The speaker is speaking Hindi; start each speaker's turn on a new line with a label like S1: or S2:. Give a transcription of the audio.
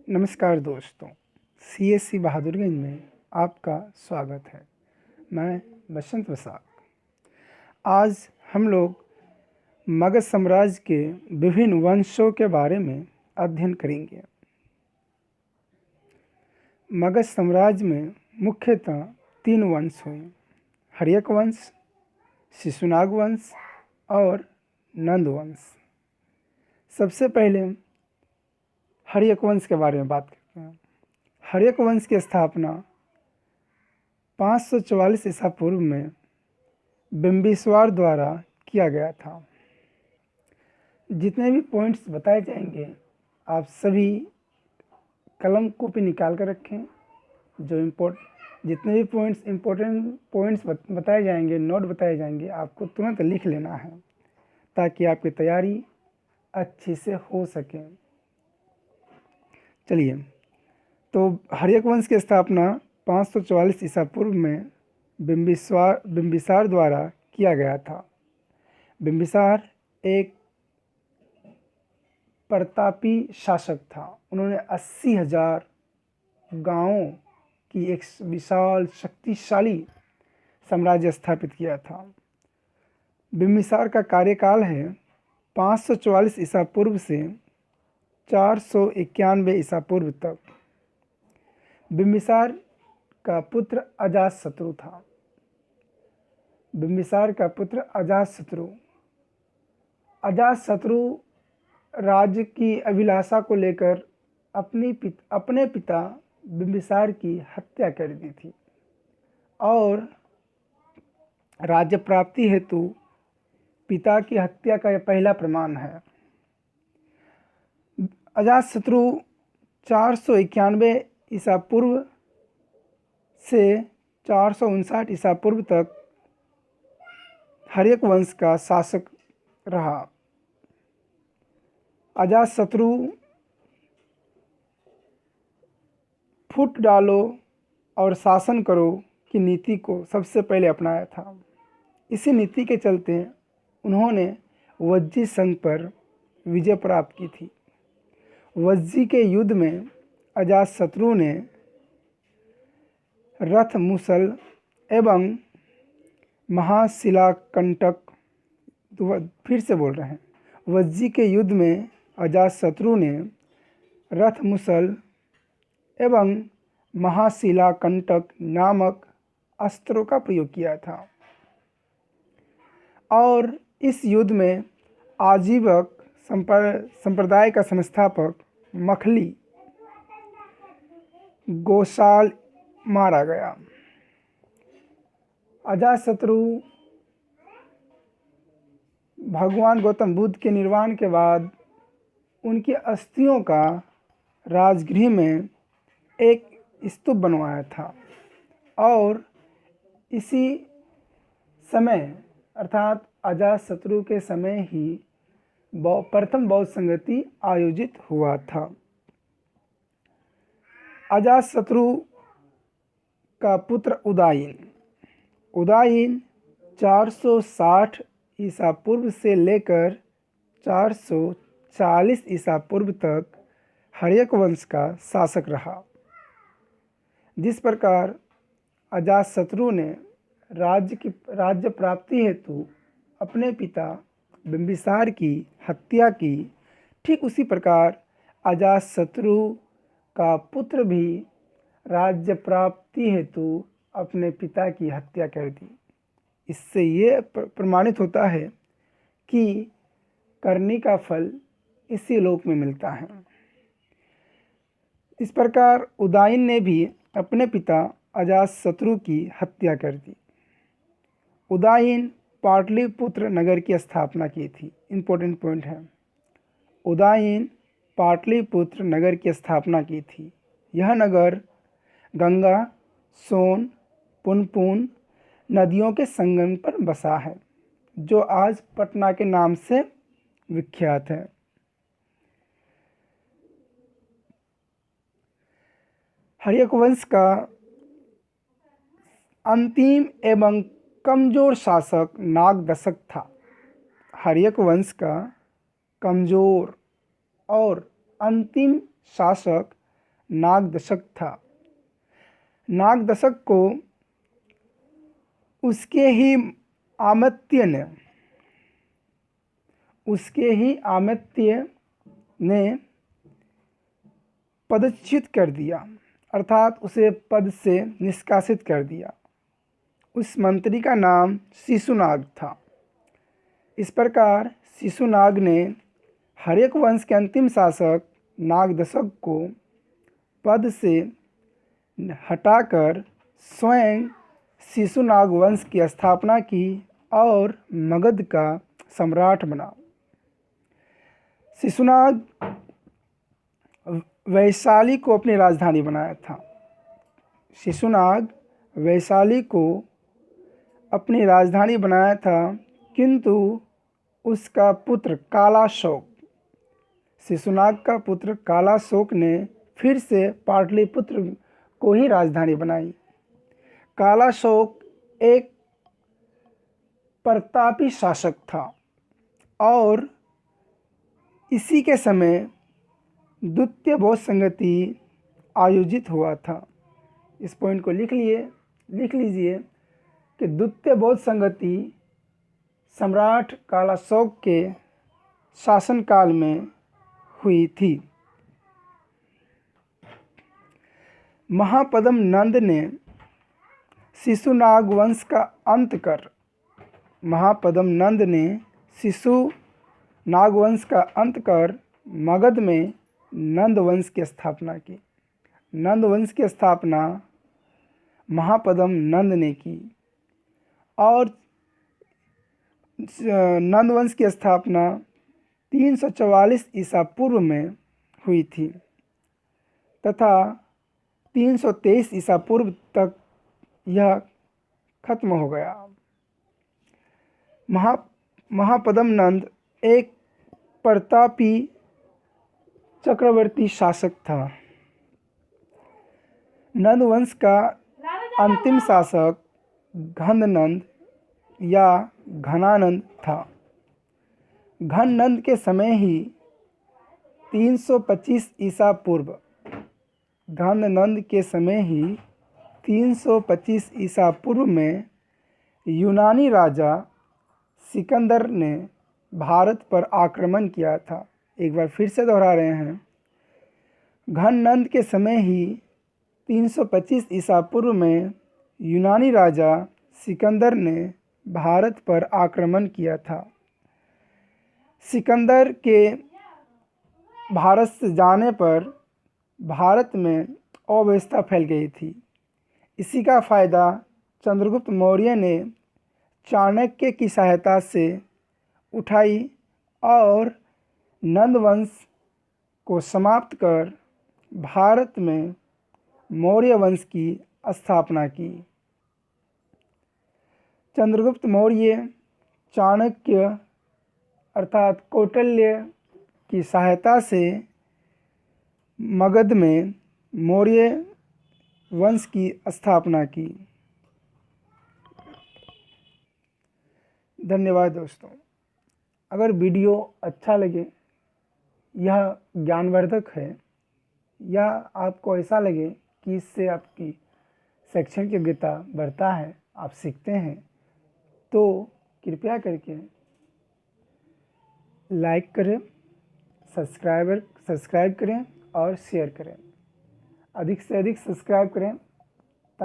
S1: नमस्कार दोस्तों, CSC बहादुरगंज में आपका स्वागत है। मैं बसंत प्रसाद। आज हम लोग मगध साम्राज्य के विभिन्न वंशों के बारे में अध्ययन करेंगे। मगध साम्राज्य में मुख्यतः 3 वंश हुए: हर्यक वंश, शिशुनाग वंश और नंद वंश। सबसे पहले हर्यक वंश के बारे में बात करते हैं। हर्यक वंश की स्थापना 544 ईसा पूर्व में बिंबिसार द्वारा किया गया था। जितने भी पॉइंट्स बताए जाएंगे आप सभी कलम कॉपी निकाल कर रखें। जितने भी इम्पोर्टेंट पॉइंट्स बताए जाएंगे, नोट बताए जाएंगे, आपको तुरंत लिख लेना है ताकि आपकी तैयारी अच्छी से हो सके। चलिए, तो हर्यक वंश की स्थापना 544 ईसा पूर्व में बिंबिसार द्वारा किया गया था। बिंबिसार एक प्रतापी शासक था। उन्होंने 80,000 गांवों की एक विशाल शक्तिशाली साम्राज्य स्थापित किया था। बिंबिसार का कार्यकाल है 544 ईसा पूर्व से 491 ईसा पूर्व तक। बिंबिसार का पुत्र अजातशत्रु था। बिंबिसार का पुत्र अजातशत्रु राज्य की अभिलाषा को लेकर अपने पिता बिंबिसार की हत्या कर दी थी और राज्य प्राप्ति हेतु पिता की हत्या का यह पहला प्रमाण है। अजातशत्रु 491 ईसा पूर्व से 459 ईसा पूर्व तक हर्यक वंश का शासक रहा। अजातशत्रु फूट डालो और शासन करो की नीति को सबसे पहले अपनाया था। इसी नीति के चलते उन्होंने वज्जी संघ पर विजय प्राप्त की थी। वज्जी के युद्ध में अजातशत्रु ने रथ मुसल एवं महाशिलाकंटक फिर से बोल रहे हैं वज्जी के युद्ध में अजातशत्रु ने रथ मुसल एवं महाशिलाकंटक नामक अस्त्रों का प्रयोग किया था और इस युद्ध में आजीवक संप्रदाय का संस्थापक मखली गोसाल मारा गया। अजातशत्रु भगवान गौतम बुद्ध के निर्वाण के बाद उनकी अस्थियों का राजगृह में एक स्तूप बनवाया था और इसी समय अर्थात अजातशत्रु के समय ही प्रथम बौद्ध संगति आयोजित हुआ था। अजातशत्रु का पुत्र उदायीन 460 ईसा पूर्व से लेकर 440 ईसा पूर्व तक हर्यक वंश का शासक रहा। जिस प्रकार अजातशत्रु ने राज्य प्राप्ति हेतु अपने पिता बिंबिसार की हत्या की, ठीक उसी प्रकार अजातशत्रु का पुत्र भी राज्य प्राप्ति हेतु अपने पिता की हत्या कर दी। इससे ये प्रमाणित होता है कि करनी का फल इसी लोक में मिलता है। इस प्रकार उदायीन ने भी अपने पिता अजातशत्रु की हत्या कर दी। उदायीन पाटलिपुत्र नगर की स्थापना की थी। इम्पोर्टेंट पॉइंट है, उदायीन पाटलिपुत्र नगर की स्थापना की थी। यह नगर गंगा, सोन, पुनपुन नदियों के संगम पर बसा है, जो आज पटना के नाम से विख्यात है। हर्यक वंश का अंतिम एवं कमजोर शासक नागदशक था। हर्यक वंश का कमजोर और अंतिम शासक नागदशक था। नागदशक को उसके ही आमित्य ने पदच्युत कर दिया, अर्थात उसे पद से निष्कासित कर दिया। उस मंत्री का नाम शिशुनाग था। इस प्रकार शिशुनाग ने हर्यक वंश के अंतिम शासक नागदशक को पद से हटाकर स्वयं शिशुनाग वंश की स्थापना की और मगध का सम्राट बना। शिशुनाग वैशाली को अपनी राजधानी बनाया था। शिशुनाग वैशाली को अपनी राजधानी बनाया था, किंतु उसका पुत्र कालाशोक, शिशुनाग का पुत्र कालाशोक ने फिर से पाटलिपुत्र को ही राजधानी बनाई। कालाशोक एक प्रतापी शासक था और इसी के समय द्वितीय बौद्ध संगति आयोजित हुआ था। इस पॉइंट को लिख लीजिए कि द्वितीय बौद्ध संगति सम्राट कालाशोक के शासनकाल में हुई थी। महापद्म नंद ने शिशुनाग वंश का अंत कर मगध में नंद वंश की स्थापना की। नंद वंश की स्थापना महापद्म नंद ने की और नंद वंश की स्थापना 344 ईसा पूर्व में हुई थी तथा 323 ईसा पूर्व तक यह खत्म हो गया। महापद्म नंद एक प्रतापी चक्रवर्ती शासक था। नंद वंश का अंतिम शासक घननंद या घनानंद था। घननंद के समय ही 325 ईसा पूर्व में यूनानी राजा सिकंदर ने भारत पर आक्रमण किया था। एक बार फिर से दोहरा रहे हैं, घननंद के समय ही 325 ईसा पूर्व में यूनानी राजा सिकंदर ने भारत पर आक्रमण किया था। सिकंदर के भारत से जाने पर भारत में अव्यवस्था फैल गई थी। इसी का फ़ायदा चंद्रगुप्त मौर्य ने चाणक्य की सहायता से उठाई और नंद वंश को समाप्त कर भारत में मौर्य वंश की स्थापना की। चंद्रगुप्त मौर्य चाणक्य अर्थात कौटिल्य की सहायता से मगध में मौर्य वंश की स्थापना की। धन्यवाद दोस्तों। अगर वीडियो अच्छा लगे, यह ज्ञानवर्धक है, या आपको ऐसा लगे कि इससे आपकी शैक्षणिक योग्यता बढ़ता है, आप सीखते हैं, तो कृपया करके लाइक करें, सब्सक्राइब करें और शेयर करें। अधिक से अधिक सब्सक्राइब करें